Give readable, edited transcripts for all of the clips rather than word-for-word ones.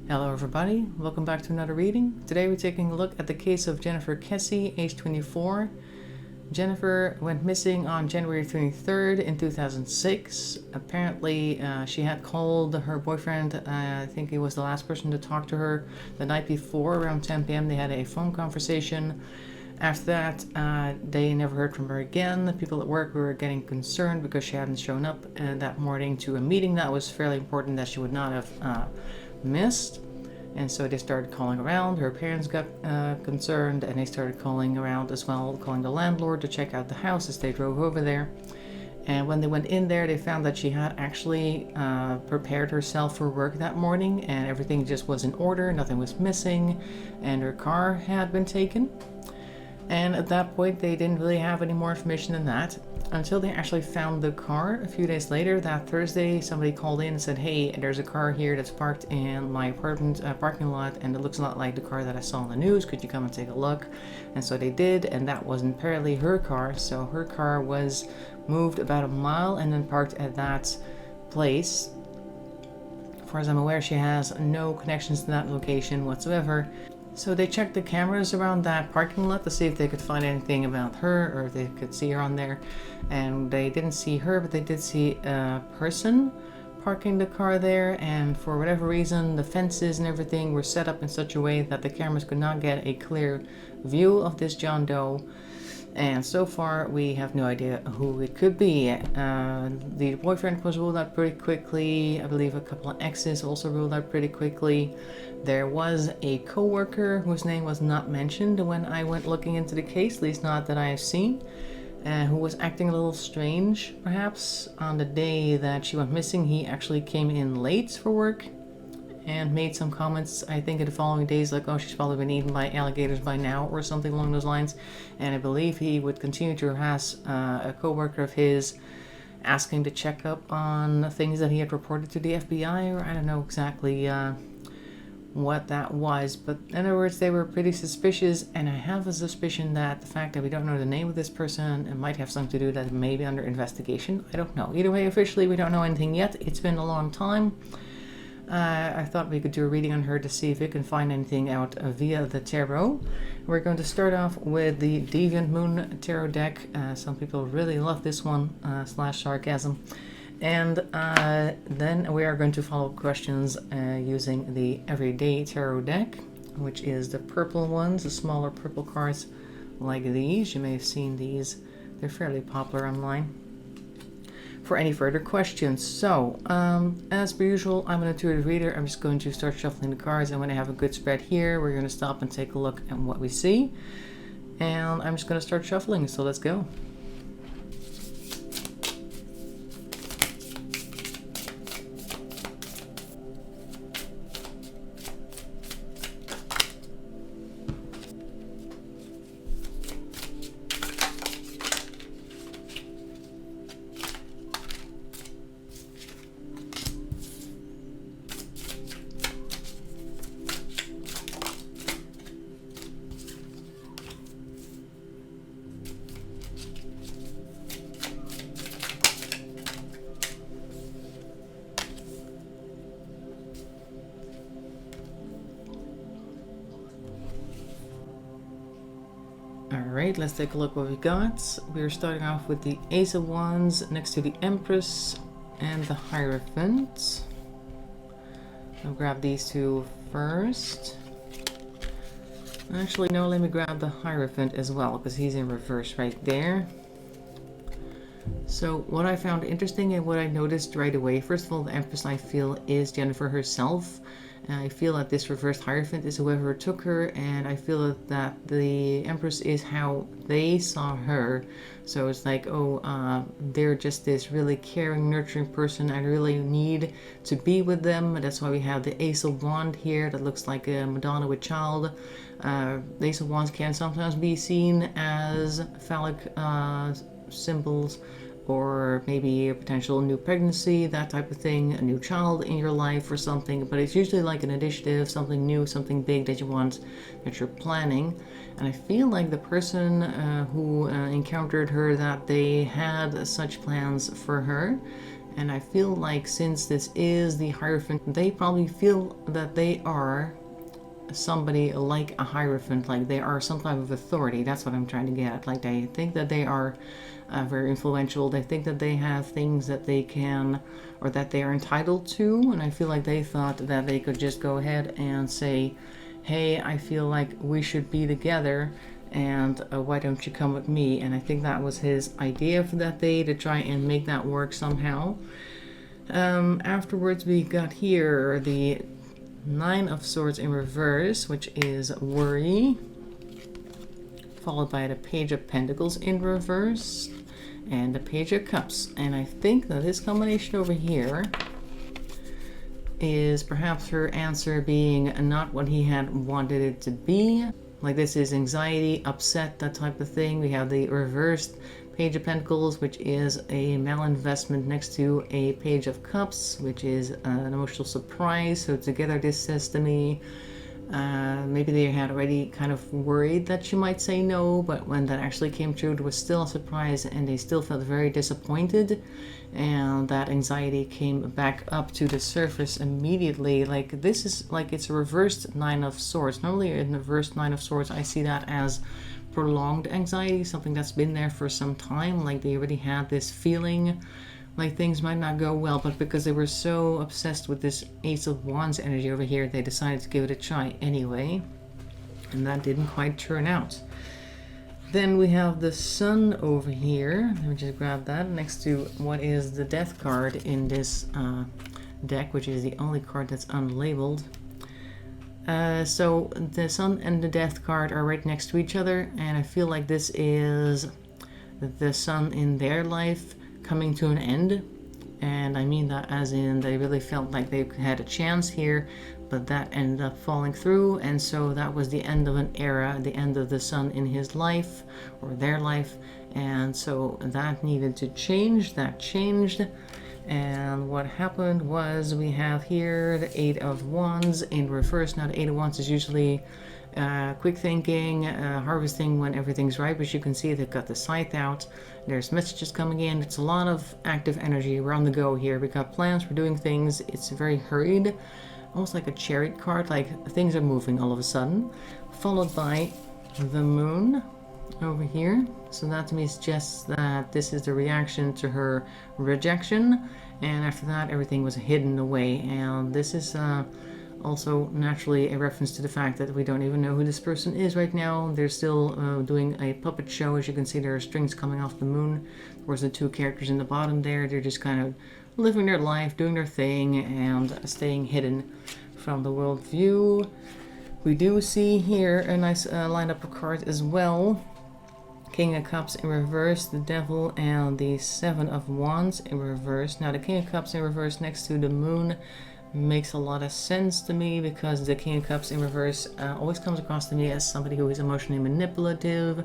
Hello everybody, welcome back to another reading. Today we're taking a look at the case of Jennifer Kesse, age 24. Jennifer went missing on January 23rd in 2006. Apparently she had called her boyfriend, I think he was the last person to talk to her, the night before around 10 p.m. They had a phone conversation. After that, they never heard from her again. The people at work were getting concerned because she hadn't shown up that morning to a meeting that was fairly important that she would not have missed. And so they started calling around. Her parents got concerned, and they started calling around as well, calling the landlord to check out the house as they drove over there. And when they went in there, they found that she had actually prepared herself for work that morning, and everything just was in order, nothing was missing, and her car had been taken. And at that point, they didn't really have any more information than that until they actually found the car a few days later. That Thursday, somebody called in and said, hey, there's a car here that's parked in my apartment parking lot, and it looks a lot like the car that I saw on the news. Could you come and take a look? And so they did, and that wasn't apparently her car. So her car was moved about a mile and then parked at that place. As far as I'm aware, she has no connections to that location whatsoever. So they checked the cameras around that parking lot to see if they could find anything about her or if they could see her on there. And they didn't see her, but they did see a person parking the car there. And for whatever reason, the fences and everything were set up in such a way that the cameras could not get a clear view of this John Doe. And so far, we have no idea who it could be. The boyfriend was ruled out pretty quickly. I believe a couple of exes also ruled out pretty quickly. There was a co-worker whose name was not mentioned when I went looking into the case, at least not that I have seen, who was acting a little strange, perhaps. On the day that she went missing, he actually came in late for work and made some comments, I think in the following days, like, oh, she's probably been eaten by alligators by now, or something along those lines. And I believe he would continue to harass a co-worker of his, asking to check up on things that he had reported to the FBI, or I don't know exactly what that was. But in other words, they were pretty suspicious, and I have a suspicion that the fact that we don't know the name of this person, it might have something to do that may be under investigation. I don't know. Either way, officially, we don't know anything yet. It's been a long time. I thought we could do a reading on her to see if we can find anything out via the tarot. We're going to start off with the Deviant Moon tarot deck. Some people really love this one, slash sarcasm. And then we are going to follow up questions using the Everyday Tarot deck, which is the purple ones, the smaller purple cards like these. You may have seen these. They're fairly popular online. For any further questions. So, as per usual, I'm an intuitive reader. I'm just going to start shuffling the cards, and when I have a good spread here, we're going to stop and take a look at what we see. And I'm just going to start shuffling, so let's go. Alright, let's take a look what we got. We're starting off with the Ace of Wands next to the Empress and the Hierophant. I'll grab these two first. Actually, no, let me grab the Hierophant as well, because he's in reverse right there. So what I found interesting and what I noticed right away, first of all, the Empress I feel is Jennifer herself. I feel that this reversed Hierophant is whoever took her, and I feel that the Empress is how they saw her. So it's like, oh, they're just this really caring, nurturing person. I really need to be with them. That's why we have the Ace of Wands here that looks like a Madonna with child. The Ace of Wands can sometimes be seen as phallic symbols, or maybe a potential new pregnancy, that type of thing, a new child in your life or something, but it's usually like an initiative, something new, something big that you want, that you're planning. And I feel like the person who encountered her, that they had such plans for her, And I feel like since this is the Hierophant, they probably feel that they are somebody like a Hierophant, like they are some type of authority. That's what I'm trying to get at. Like they think that they are very influential. They think that they have things that they can, or that they are entitled to. And I feel like they thought that they could just go ahead and say, hey, I feel like we should be together, and why don't you come with me? And I think that was his idea for that day, to try and make that work somehow. Afterwards we got here the Nine of Swords in reverse, which is worry, followed by the Page of Pentacles in reverse and the Page of Cups. And I think that this combination over here is perhaps her answer being not what he had wanted it to be. Like this is anxiety, upset, that type of thing. We have the reversed Page of Pentacles, which is a malinvestment, next to a Page of Cups, which is an emotional surprise. So together this says to me, maybe they had already kind of worried that she might say no, but when that actually came true, it was still a surprise and they still felt very disappointed. And that anxiety came back up to the surface immediately. Like this is like it's a reversed Nine of Swords. Normally in the reversed Nine of Swords, I see that as prolonged anxiety, something that's been there for some time. Like they already had this feeling like things might not go well, but because they were so obsessed with this Ace of Wands energy over here, they decided to give it a try anyway, and that didn't quite turn out. Then we have the Sun over here. Let me just grab that next to what is the Death card in this deck, which is the only card that's unlabeled. So the Sun and the Death card are right next to each other, and I feel like this is the Sun in their life coming to an end. And I mean that as in they really felt like they had a chance here, but that ended up falling through, and so that was the end of an era, the end of the Sun in his life, or their life, and so that needed to change. That changed. And what happened was we have here the Eight of Wands in reverse. Now the Eight of Wands is usually quick thinking, harvesting when everything's right, but you can see they've got the scythe out. There's messages coming in. It's a lot of active energy. We're on the go here. We got plans, we're doing things. It's very hurried, almost like a chariot card, like things are moving all of a sudden. Followed by the Moon over here. So that to me suggests that this is the reaction to her rejection, and after that everything was hidden away. And this is also naturally a reference to the fact that we don't even know who this person is right now. They're still doing a puppet show. As you can see, there are strings coming off the moon. Of course, the two characters in the bottom there, they're just kind of living their life, doing their thing, and staying hidden from the world view. We do see here a nice lineup of cards as well. King of Cups in reverse, the Devil, and the Seven of Wands in reverse. Now the King of Cups in reverse next to the Moon makes a lot of sense to me, because the King of Cups in reverse always comes across to me as somebody who is emotionally manipulative,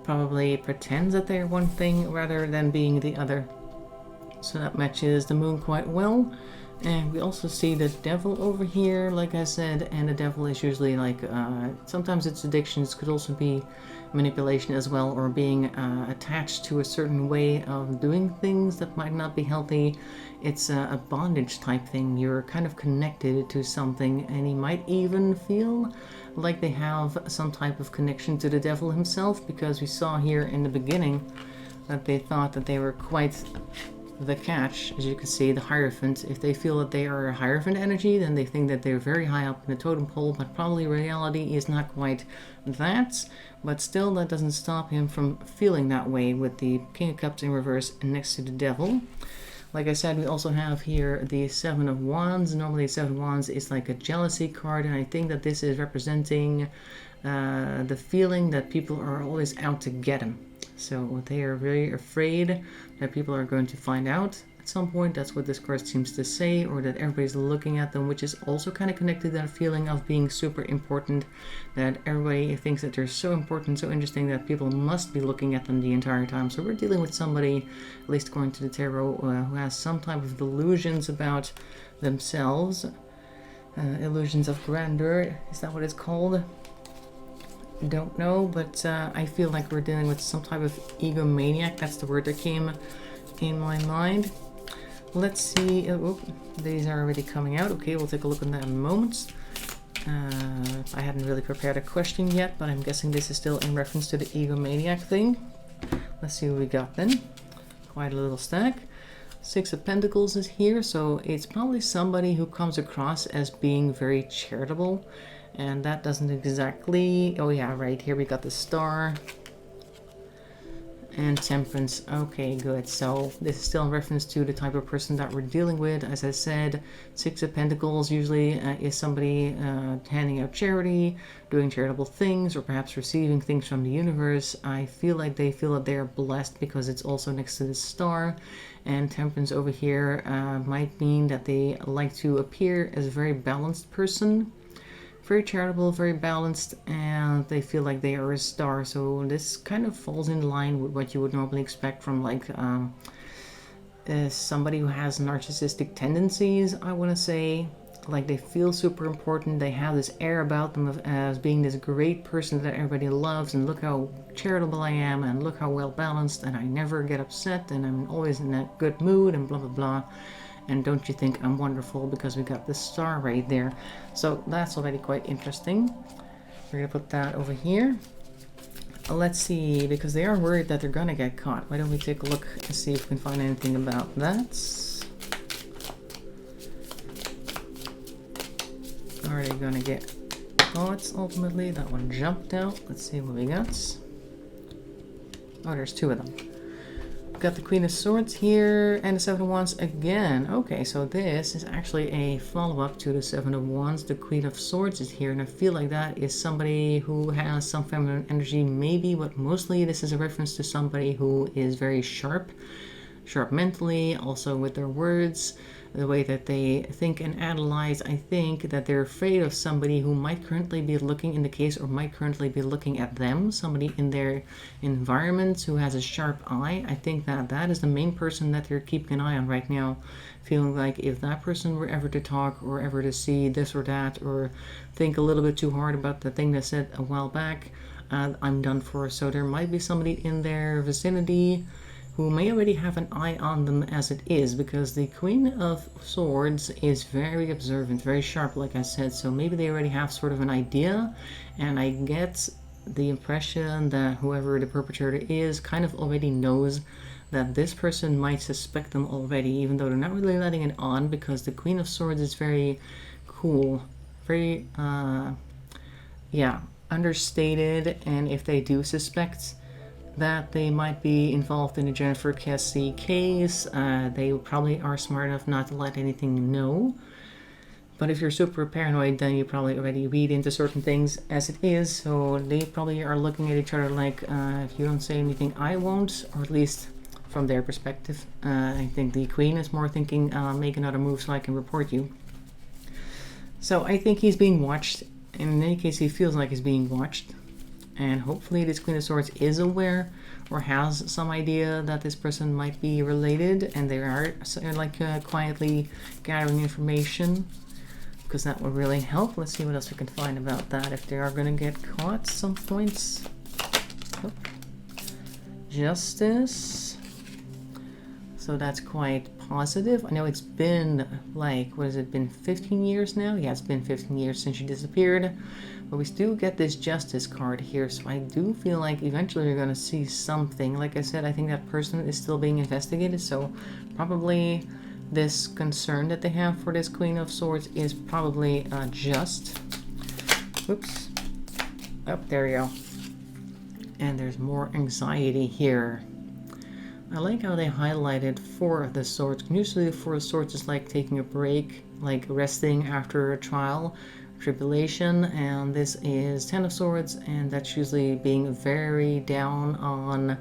probably pretends that they're one thing rather than being the other. So that matches the Moon quite well. And we also see the Devil over here, like I said, and the Devil is usually like, sometimes it's addictions, could also be manipulation as well, or being attached to a certain way of doing things that might not be healthy. It's a bondage type thing. You're kind of connected to something, and you might even feel like they have some type of connection to the Devil himself, because we saw here in the beginning that they thought that they were quite the catch. As you can see, the Hierophant, if they feel that they are a Hierophant energy, then they think that they're very high up in the totem pole, but probably reality is not quite that. But still, that doesn't stop him from feeling that way with the King of Cups in reverse next to the Devil. Like I said, we also have here the Seven of Wands. Normally, Seven of Wands is like a jealousy card, and I think that this is representing the feeling that people are always out to get him. So they are very afraid that people are going to find out at some point. That's what this card seems to say, or that everybody's looking at them, which is also kind of connected to that feeling of being super important, that everybody thinks that they're so important, so interesting, that people must be looking at them the entire time. So we're dealing with somebody, at least according to the tarot, who has some type of delusions about themselves. Illusions of grandeur, is that what it's called? Don't know, but I feel like we're dealing with some type of egomaniac. That's the word that came in my mind. let's see. Oh, these are already coming out. Okay, we'll take a look at that in a moment. I hadn't really prepared a question yet, but I'm guessing this is still in reference to the egomaniac thing. Let's see what we got then. Quite a little stack. Six of Pentacles is here, so it's probably somebody who comes across as being very charitable, and that doesn't exactly... Oh yeah, right here we got the Star and Temperance. Okay, good. So this is still in reference to the type of person that we're dealing with. As I said, Six of Pentacles usually is somebody handing out charity, doing charitable things, or perhaps receiving things from the universe. I feel like they feel that they are blessed because it's also next to the Star. And Temperance over here might mean that they like to appear as a very balanced person. Very charitable, very balanced, and they feel like they are a star. So this kind of falls in line with what you would normally expect from like somebody who has narcissistic tendencies, I want to say. Like they feel super important, they have this air about them as being this great person that everybody loves, and look how charitable I am, and look how well balanced, and I never get upset, and I'm always in a good mood, and blah blah blah. And don't you think I'm wonderful, because we got the Star right there. So that's already quite interesting. We're gonna put that over here. Let's see, because they are worried that they're gonna get caught. Why don't we take a look and see if we can find anything about that. Are they gonna get caught ultimately? That one jumped out. Let's see what we got. Oh, there's two of them. Got the Queen of Swords here and the Seven of Wands again. Okay, so this is actually a follow-up to the Seven of Wands. The Queen of Swords is here, and I feel like that is somebody who has some feminine energy, maybe, but mostly this is a reference to somebody who is very sharp mentally, also with their words, the way that they think and analyze. I think that they're afraid of somebody who might currently be looking in the case, or might currently be looking at them, somebody in their environment who has a sharp eye. I think that that is the main person that they're keeping an eye on right now, feeling like if that person were ever to talk, or ever to see this or that, or think a little bit too hard about the thing they said a while back, I'm done for. So there might be somebody in their vicinity who may already have an eye on them as it is, because the Queen of Swords is very observant, very sharp, like I said, so maybe they already have sort of an idea, and I get the impression that whoever the perpetrator is kind of already knows that this person might suspect them already, even though they're not really letting it on, because the Queen of Swords is very cool, very, yeah, understated, and if they do suspect that they might be involved in the Jennifer Kesse case, they probably are smart enough not to let anything know. But if you're super paranoid, then you probably already read into certain things as it is, so they probably are looking at each other like, if you don't say anything, I won't, or at least from their perspective. I think the Queen is more thinking, make another move so I can report you. So I think he's being watched, and in any case he feels like he's being watched. And hopefully this Queen of Swords is aware, or has some idea that this person might be related, and they are like quietly gathering information, because that would really help. Let's see what else we can find about that, if they are going to get caught some points. Oh. Justice. So that's quite positive. I know it's been like, what has it been, 15 years now? Yeah, it's been 15 years since she disappeared. But we still get this Justice card here, so I do feel like eventually we're going to see something. Like I said, I think that person is still being investigated, so probably this concern that they have for this Queen of Swords is probably just. Oops. Oh, there we go. And there's more anxiety here. I like how they highlighted Four of the Swords. Usually the Four of Swords is like taking a break, like resting after a trial, tribulation, and this is Ten of Swords, and that's usually being very down on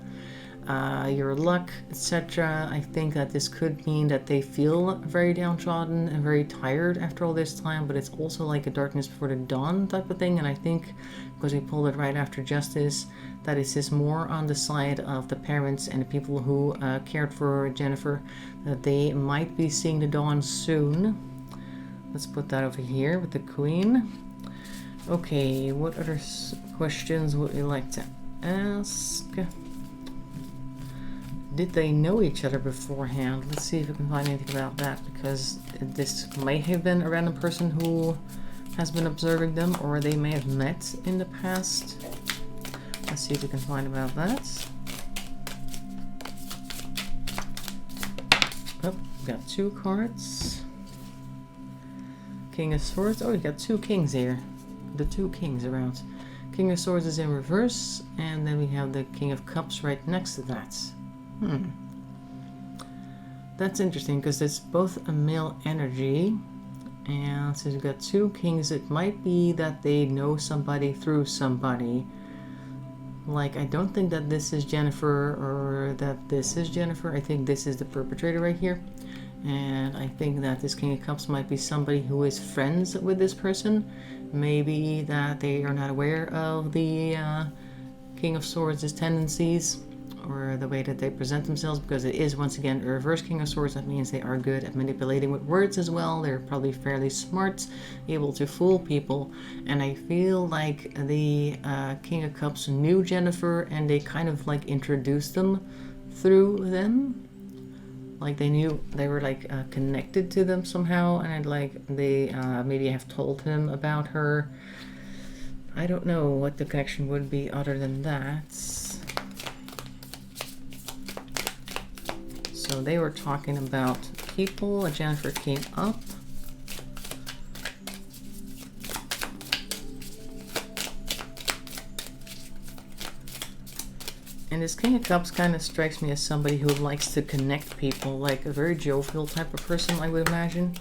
your luck, etc. I think that this could mean that they feel very downtrodden and very tired after all this time, but it's also like a darkness before the dawn type of thing, and I think because we pulled it right after Justice, that it is more on the side of the parents and the people who cared for Jennifer, that they might be seeing the dawn soon. Let's put that over here with the Queen. Okay, what other questions would you like to ask? Did they know each other beforehand? Let's see if we can find anything about that, because this may have been a random person who has been observing them, or they may have met in the past. Let's see if we can find about that. Oh, we got 2 cards. King of Swords. Oh, you got 2 kings here. The 2 kings around. King of Swords is in reverse, and then we have the King of Cups right next to that. That's interesting, because it's both a male energy, and since we've got 2 kings, it might be that they know somebody through somebody. Like, I don't think that this is Jennifer, or that this is Jennifer. I think this is the perpetrator right here. And I think that this King of Cups might be somebody who is friends with this person. Maybe that they are not aware of the King of Swords' tendencies, or the way that they present themselves, because it is once again a reverse King of Swords. That means they are good at manipulating with words as well. They're probably fairly smart, able to fool people, and I feel like the King of Cups knew Jennifer, and they kind of like introduced them through them. Like they knew, they were like connected to them somehow, and like they maybe have told him about her. I don't know what the connection would be other than that. So they were talking about people, and Jennifer came up. And this King of Cups kind of strikes me as somebody who likes to connect people, like a very jovial type of person, I would imagine.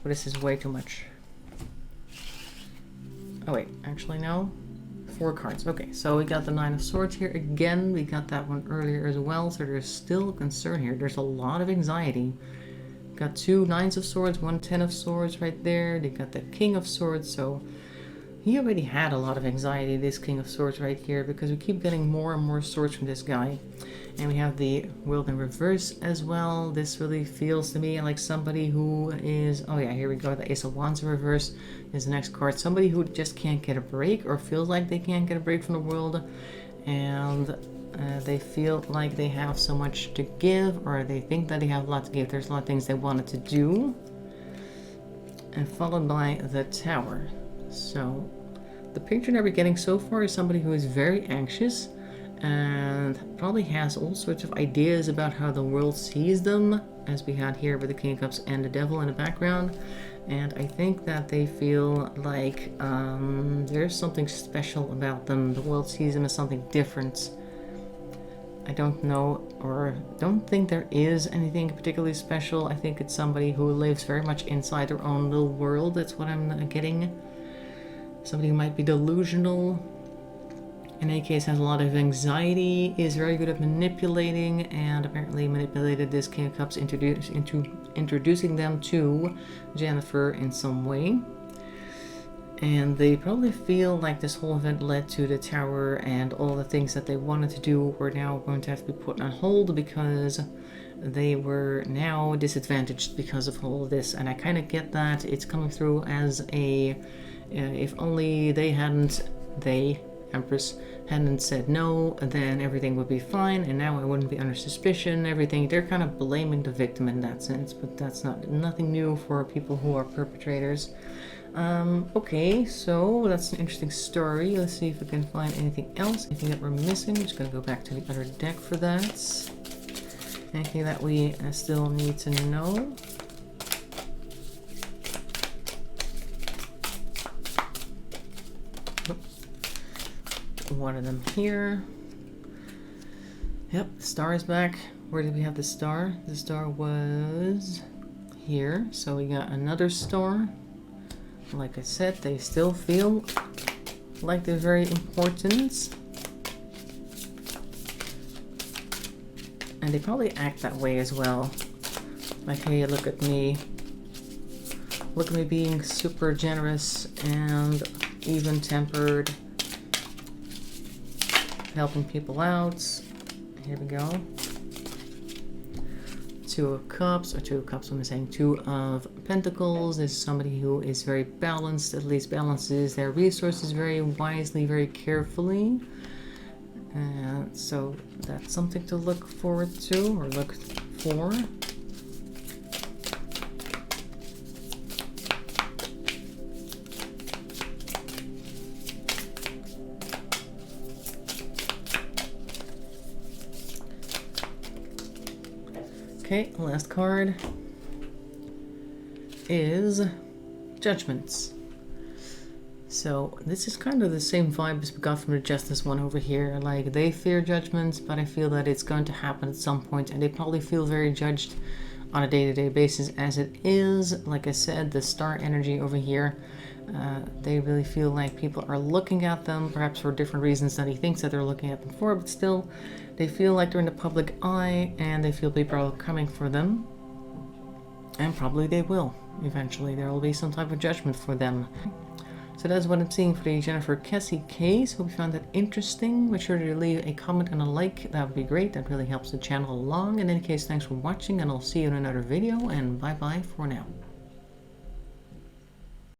But this is way too much. Oh wait, actually no. 4 cards. Okay, so we got the 9 of Swords here again. We got that one earlier as well, so there's still a concern here. There's a lot of anxiety. Got 2 9s of Swords, 1 10 of Swords right there. They got the King of Swords, so he already had a lot of anxiety, this King of Swords right here, because we keep getting more and more swords from this guy. And we have the World in reverse as well. This really feels to me like somebody who is, oh yeah, here we go, the Ace of Wands in reverse is the next card. Somebody who just can't get a break, or feels like they can't get a break from the world, and they feel like they have so much to give, or they think that they have a lot to give. There's a lot of things they wanted to do. And followed by the Tower. So the picture that we're getting so far is somebody who is very anxious and probably has all sorts of ideas about how the world sees them, as we had here with the King of Cups and the Devil in the background. And I think that they feel like there's something special about them. The world sees them as something different. I don't know, or don't think there is anything particularly special. I think it's somebody who lives very much inside their own little world. That's what I'm getting. Somebody who might be delusional. In any case, has a lot of anxiety, is very good at manipulating, and apparently manipulated this King of Cups introducing them to Jennifer in some way. And they probably feel like this whole event led to the Tower, and all the things that they wanted to do were now going to have to be put on hold because they were now disadvantaged because of all of this. And I kind of get that. It's coming through as a, if only they, Empress, hadn't said no, then everything would be fine, and now I wouldn't be under suspicion, everything. They're kind of blaming the victim in that sense, but that's nothing new for people who are perpetrators. Okay, so that's an interesting story. Let's see if we can find anything else, anything that we're missing. I'm just going to go back to the other deck for that. Anything that we still need to know. One of them here. Yep, the star is back. Where did we have the star? The star was here. So we got another star. Like I said, they still feel like they're very important. And they probably act that way as well. Like, hey, look at me. Look at me being super generous and even-tempered. Helping people out. Here we go. 2 of Cups, or 2 of Cups, I'm saying 2 of Pentacles is somebody who is very balanced, at least balances their resources very wisely, very carefully. And so that's something to look forward to, or look for. Okay, last card is Judgments. So this is kind of the same vibe as we got from the Justice one over here. Like, they fear judgments, but I feel that it's going to happen at some point, and they probably feel very judged on a day-to-day basis as it is. Like I said, the star energy over here, they really feel like people are looking at them, perhaps for different reasons that he thinks that they're looking at them for, but still, they feel like they're in the public eye, and they feel people are coming for them. And probably they will. Eventually, there will be some type of judgment for them. So that's what I'm seeing for the Jennifer Kesse case. Hope you found that interesting. Make sure to leave a comment and a like. That would be great. That really helps the channel along. In any case, thanks for watching, and I'll see you in another video, and bye-bye for now.